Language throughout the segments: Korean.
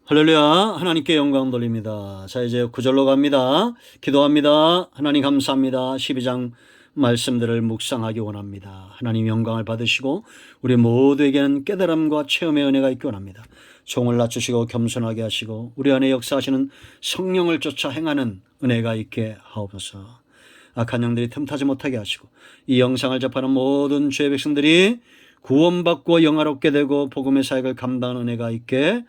할렐루야. 하나님께 영광 돌립니다. 자, 이제 구절로 갑니다. 기도합니다. 하나님 감사합니다. 12장 말씀들을 묵상하기 원합니다. 하나님 영광을 받으시고 우리 모두에게는 깨달음과 체험의 은혜가 있기 원합니다. 종을 낮추시고 겸손하게 하시고 우리 안에 역사하시는 성령을 쫓아 행하는 은혜가 있게 하옵소서. 악한 영들이 틈타지 못하게 하시고 이 영상을 접하는 모든 죄의 백성들이 구원받고 영화롭게 되고 복음의 사역을 감당하는 은혜가 있게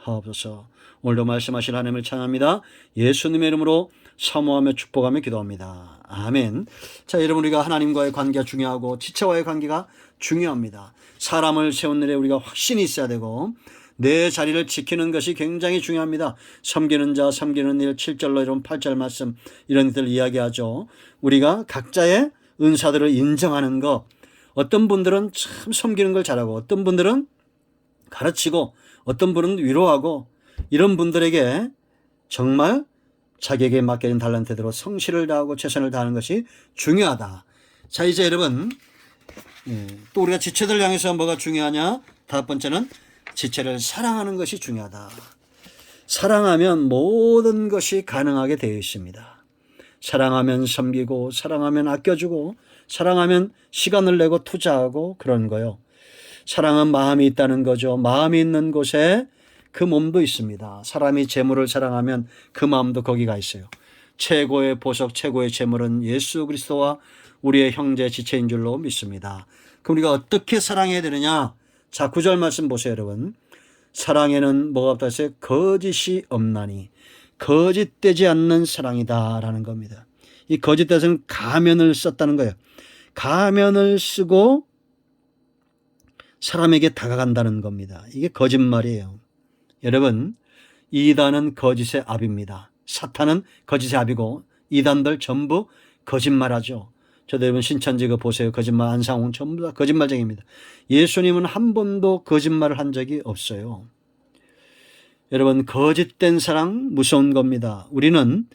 하옵소서. 오늘도 말씀하실 하나님을 찬양합니다. 예수님의 이름으로 사모하며 축복하며 기도합니다. 아멘. 자, 여러분, 우리가 하나님과의 관계가 중요하고 지체와의 관계가 중요합니다. 사람을 세운 일에 우리가 확신이 있어야 되고 내 자리를 지키는 것이 굉장히 중요합니다. 섬기는 자 섬기는 일 7절로 이런 8절 말씀 이런 것들 이야기하죠. 우리가 각자의 은사들을 인정하는 것, 어떤 분들은 참 섬기는 걸 잘하고 어떤 분들은 가르치고 어떤 분은 위로하고 이런 분들에게 정말 자기에게 맡겨진 달란트대로 성실을 다하고 최선을 다하는 것이 중요하다. 자, 이제 여러분, 또 우리가 지체들 향해서 뭐가 중요하냐? 다섯 번째는 지체를 사랑하는 것이 중요하다. 사랑하면 모든 것이 가능하게 되어 있습니다. 사랑하면 섬기고 사랑하면 아껴주고 사랑하면 시간을 내고 투자하고 그런 거요. 사랑은 마음이 있다는 거죠. 마음이 있는 곳에 그 몸도 있습니다. 사람이 재물을 사랑하면 그 마음도 거기가 있어요. 최고의 보석, 최고의 재물은 예수 그리스도와 우리의 형제 지체인 줄로 믿습니다. 그럼 우리가 어떻게 사랑해야 되느냐? 자, 9절 말씀 보세요, 여러분. 사랑에는 뭐가 없다 했어요? 거짓이 없나니. 거짓되지 않는 사랑이다라는 겁니다. 이 거짓돼서는 가면을 썼다는 거예요. 가면을 쓰고 사람에게 다가간다는 겁니다. 이게 거짓말이에요. 여러분, 이단은 거짓의 압입니다. 사탄은 거짓의 압이고 이단들 전부 거짓말하죠. 저도 여러분 신천지 그 보세요. 거짓말 안상홍 전부 다 거짓말쟁이입니다. 예수님은 한 번도 거짓말을 한 적이 없어요. 여러분, 거짓된 사랑 무서운 겁니다. 우리는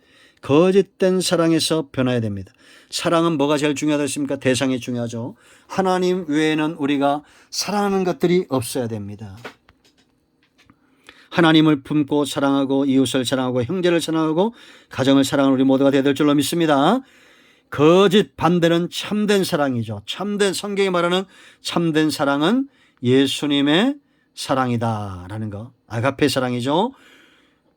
거짓된 사랑에서 변화해야 됩니다. 사랑은 뭐가 제일 중요하다 했습니까? 대상이 중요하죠. 하나님 외에는 우리가 사랑하는 것들이 없어야 됩니다. 하나님을 품고 사랑하고 이웃을 사랑하고 형제를 사랑하고 가정을 사랑하는 우리 모두가 되어야 될 줄로 믿습니다. 거짓 반대는 참된 사랑이죠. 참된 성경이 말하는 참된 사랑은 예수님의 사랑이다라는 거. 아가페 사랑이죠.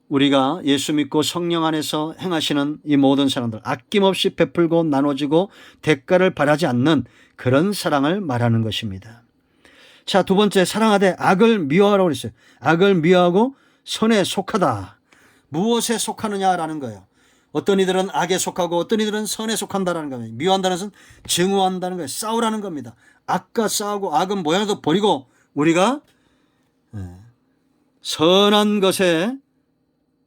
우리가 예수 믿고 성령 안에서 행하시는 이 모든 사람들 아낌없이 베풀고 나눠지고 대가를 바라지 않는 그런 사랑을 말하는 것입니다. 자, 두 번째, 사랑하되 악을 미워하라고 그랬어요. 악을 미워하고 선에 속하다. 무엇에 속하느냐라는 거예요. 어떤 이들은 악에 속하고 어떤 이들은 선에 속한다라는 겁니다. 미워한다는 것은 증오한다는 거예요. 싸우라는 겁니다. 악과 싸우고 악은 모양도 버리고 우리가 선한 것에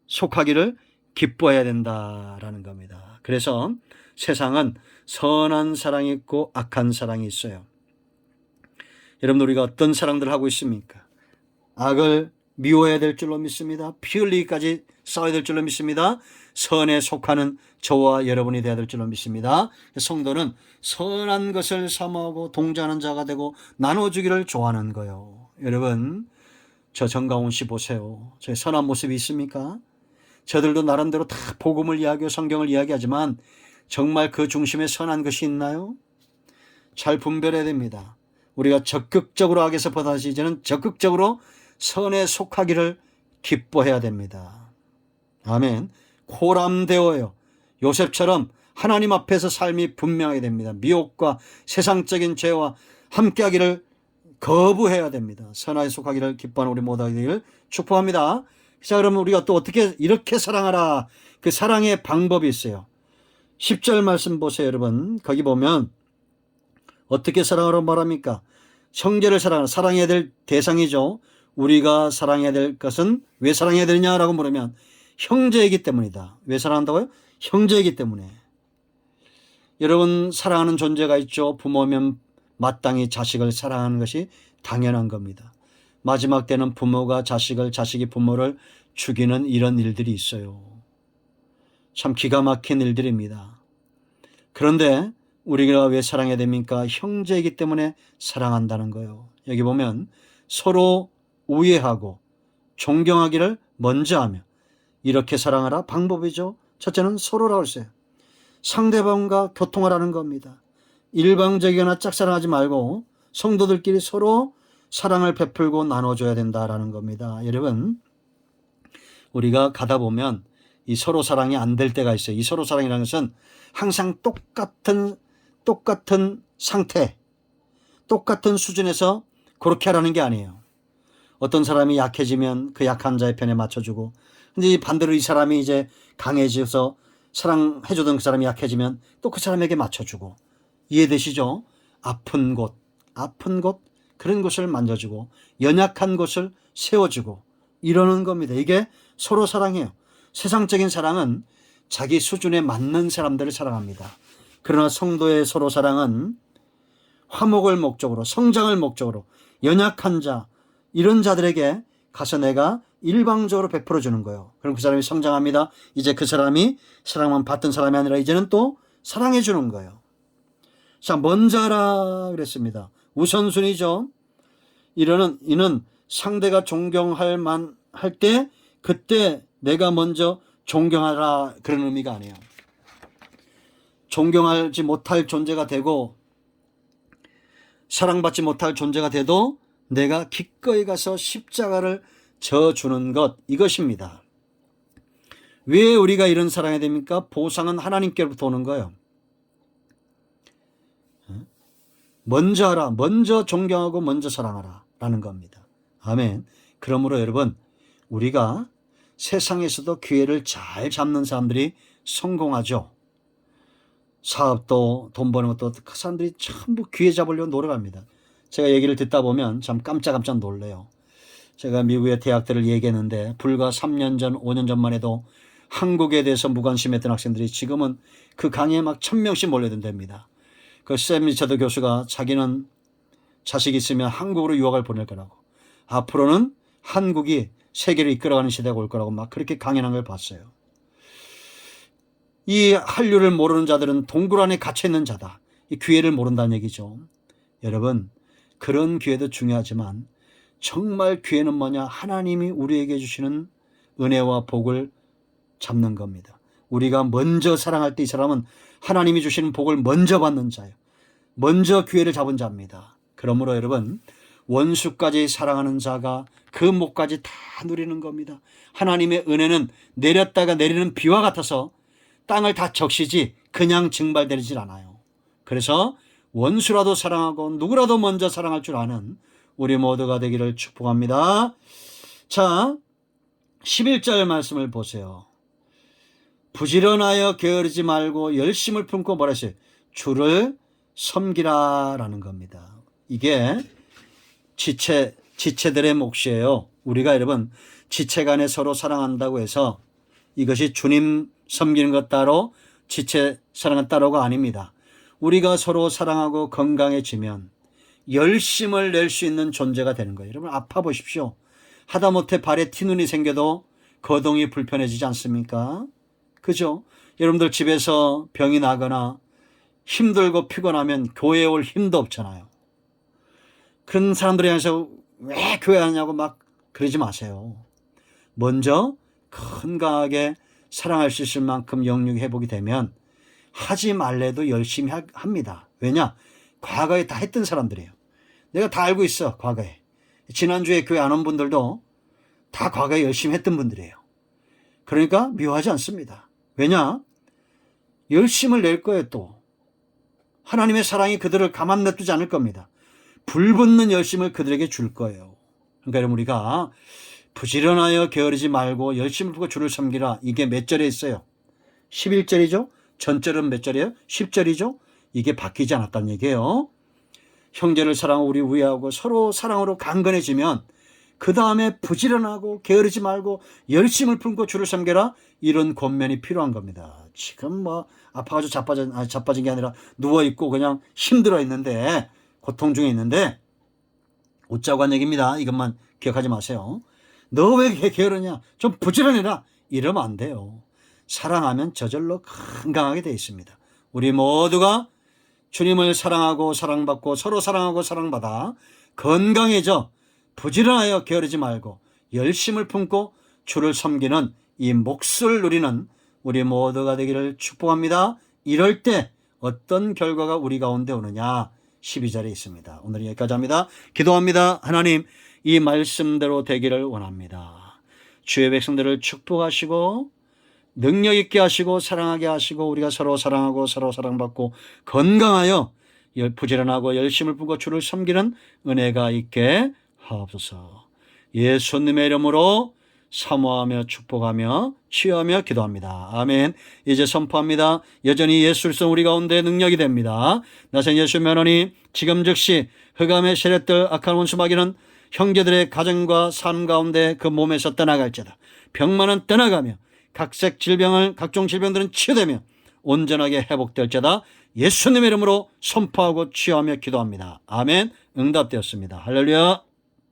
속하기를 기뻐해야 된다라는 겁니다. 그래서 세상은 선한 사랑이 있고 악한 사랑이 있어요. 여러분, 우리가 어떤 사랑들을 하고 있습니까? 악을 미워해야 될 줄로 믿습니다. 피 흘리기까지 싸워야 될 줄로 믿습니다. 선에 속하는 저와 여러분이 되어야 될 줄로 믿습니다. 성도는 선한 것을 사모하고 동조하는 자가 되고 나눠주기를 좋아하는 거예요. 여러분, 저 정강훈 씨 보세요. 저의 선한 모습이 있습니까? 저들도 나름대로 다 복음을 이야기하고 성경을 이야기하지만 정말 그 중심에 선한 것이 있나요? 잘 분별해야 됩니다. 우리가 적극적으로 악에서 벗어나서 이제는 적극적으로 선에 속하기를 기뻐해야 됩니다. 아멘. 코람되어요. 요셉처럼 하나님 앞에서 삶이 분명해야 됩니다. 미혹과 세상적인 죄와 함께하기를 거부해야 됩니다. 선하에 속하기를 기뻐하는 우리 모두가 되기를 축복합니다. 자, 그러면 우리가 또 어떻게 이렇게 사랑하라. 그 사랑의 방법이 있어요. 10절 말씀 보세요, 여러분. 거기 보면 어떻게 사랑하라고 말합니까? 형제를 사랑해야 될 대상이죠. 우리가 사랑해야 될 것은 왜 사랑해야 되느냐라고 물으면 형제이기 때문이다. 왜 사랑한다고요? 형제이기 때문에. 여러분, 사랑하는 존재가 있죠. 부모면 마땅히 자식을 사랑하는 것이 당연한 겁니다. 마지막 때는 부모가 자식을, 자식이 부모를 죽이는 이런 일들이 있어요. 참 기가 막힌 일들입니다. 그런데 우리가 왜 사랑해야 됩니까? 형제이기 때문에 사랑한다는 거예요. 여기 보면 서로 우애하고 존경하기를 먼저 하며 이렇게 사랑하라. 방법이죠. 첫째는 서로라고 했어요. 상대방과 교통하라는 겁니다. 일방적이거나 짝사랑하지 말고 성도들끼리 서로 사랑을 베풀고 나눠줘야 된다라는 겁니다. 여러분, 우리가 가다 보면 이 서로 사랑이 안 될 때가 있어요. 이 서로 사랑이라는 것은 항상 똑같은 상태, 똑같은 수준에서 그렇게 하라는 게 아니에요. 어떤 사람이 약해지면 그 약한 자의 편에 맞춰주고, 근데 반대로 이 사람이 이제 강해져서 사랑해주던 그 사람이 약해지면 또 그 사람에게 맞춰주고. 이해되시죠? 아픈 곳 그런 곳을 만져주고 연약한 곳을 세워주고 이러는 겁니다. 이게 서로 사랑이에요. 세상적인 사랑은 자기 수준에 맞는 사람들을 사랑합니다. 그러나 성도의 서로 사랑은 화목을 목적으로, 성장을 목적으로 연약한 자, 이런 자들에게 가서 내가 일방적으로 베풀어 주는 거예요. 그럼 그 사람이 성장합니다. 이제 그 사람이 사랑만 받던 사람이 아니라 이제는 또 사랑해 주는 거예요. 자, 먼저 하라 그랬습니다. 우선순위죠. 이는 상대가 존경할 때 그때 내가 먼저 존경하라 그런 의미가 아니에요. 존경하지 못할 존재가 되고 사랑받지 못할 존재가 돼도 내가 기꺼이 가서 십자가를 져주는 것, 이것입니다. 왜 우리가 이런 사랑해야 됩니까? 보상은 하나님께로부터 오는 거예요. 먼저 하라, 먼저 존경하고 먼저 사랑하라 라는 겁니다. 아멘. 그러므로 여러분, 우리가 세상에서도 기회를 잘 잡는 사람들이 성공하죠. 사업도 돈 버는 것도 그 사람들이 전부 기회 잡으려고 노력합니다. 제가 얘기를 듣다 보면 참 깜짝깜짝 놀래요. 제가 미국의 대학들을 얘기했는데 불과 3년 전, 5년 전만 해도 한국에 대해서 무관심했던 학생들이 지금은 그 강의에 막 1000명씩 몰려든답니다. 그 샘 리처드 교수가 자기는 자식이 있으면 한국으로 유학을 보낼 거라고, 앞으로는 한국이 세계를 이끌어가는 시대가 올 거라고 막 그렇게 강연한 걸 봤어요. 이 한류를 모르는 자들은 동굴 안에 갇혀있는 자다. 이 기회를 모른다는 얘기죠. 여러분, 그런 기회도 중요하지만 정말 기회는 뭐냐? 하나님이 우리에게 주시는 은혜와 복을 잡는 겁니다. 우리가 먼저 사랑할 때 이 사람은 하나님이 주시는 복을 먼저 받는 자예요. 먼저 기회를 잡은 자입니다. 그러므로 여러분, 원수까지 사랑하는 자가 그 목까지 다 누리는 겁니다. 하나님의 은혜는 내렸다가 내리는 비와 같아서 땅을 다 적시지 그냥 증발되질 않아요. 그래서 원수라도 사랑하고 누구라도 먼저 사랑할 줄 아는 우리 모두가 되기를 축복합니다. 자, 11절 말씀을 보세요. 부지런하여 게으르지 말고 열심을 품고 뭐라 했어요? 주를 섬기라 라는 겁니다. 이게 지체들의 몫이에요. 우리가 여러분 지체 간에 서로 사랑한다고 해서 이것이 주님 섬기는 것 따로 지체 사랑은 따로가 아닙니다. 우리가 서로 사랑하고 건강해지면 열심을 낼 수 있는 존재가 되는 거예요. 여러분 아파 보십시오. 하다못해 발에 티눈이 생겨도 거동이 불편해지지 않습니까? 그죠? 여러분들 집에서 병이 나거나 힘들고 피곤하면 교회에 올 힘도 없잖아요. 그런 사람들에 대해서 왜 교회 하냐고 막 그러지 마세요. 먼저 건강하게 사랑할 수 있을 만큼 영육 회복이 되면 하지 말래도 열심히 합니다. 왜냐? 과거에 다 했던 사람들이에요. 내가 다 알고 있어. 과거에. 지난주에 교회 안 온 분들도 다 과거에 열심히 했던 분들이에요. 그러니까 미워하지 않습니다. 왜냐? 열심을 낼 거예요. 또 하나님의 사랑이 그들을 가만 놔두지 않을 겁니다. 불붙는 열심을 그들에게 줄 거예요. 그러니까 여러분 우리가 부지런하여 게으르지 말고 열심을 품고 주를 섬기라. 이게 몇 절에 있어요? 11절이죠? 전절은 몇 절이에요? 10절이죠? 이게 바뀌지 않았다는 얘기예요. 형제를 사랑하고 우리 우애하고 서로 사랑으로 강건해지면 그 다음에 부지런하고 게으르지 말고 열심을 품고 주를 섬겨라. 이런 권면이 필요한 겁니다. 지금 뭐 아파가지고 자빠진 게 아니라 누워있고 그냥 힘들어 있는데, 고통 중에 있는데 웃자고 한 얘기입니다. 이것만 기억하지 마세요. 너 왜 게으르냐? 좀 부지런해라. 이러면 안 돼요. 사랑하면 저절로 건강하게 되어 있습니다. 우리 모두가 주님을 사랑하고 사랑받고 서로 사랑하고 사랑받아 건강해져 부지런하여 게으르지 말고 열심을 품고 주를 섬기는 이 몫을 누리는 우리 모두가 되기를 축복합니다. 이럴 때 어떤 결과가 우리 가운데 오느냐 12절에 있습니다. 오늘 여기까지 합니다. 기도합니다. 하나님, 이 말씀대로 되기를 원합니다. 주의 백성들을 축복하시고 능력 있게 하시고 사랑하게 하시고 우리가 서로 사랑하고 서로 사랑받고 건강하여 부지런하고 열심을 품고 주를 섬기는 은혜가 있게 하옵소서. 예수님의 이름으로 사모하며 축복하며 치유하며 기도합니다. 아멘. 이제 선포합니다. 여전히 예수 그리스도 우리 가운데 능력이 됩니다. 나생 예수 면허니 지금 즉시 흑암의 세력들 악한 원수 마귀는 형제들의 가정과 삶 가운데 그 몸에서 떠나갈지다. 병만은 떠나가며 각종 질병들은 치유되며 온전하게 회복될지다. 예수님의 이름으로 선포하고 치유하며 기도합니다. 아멘. 응답되었습니다. 할렐루야.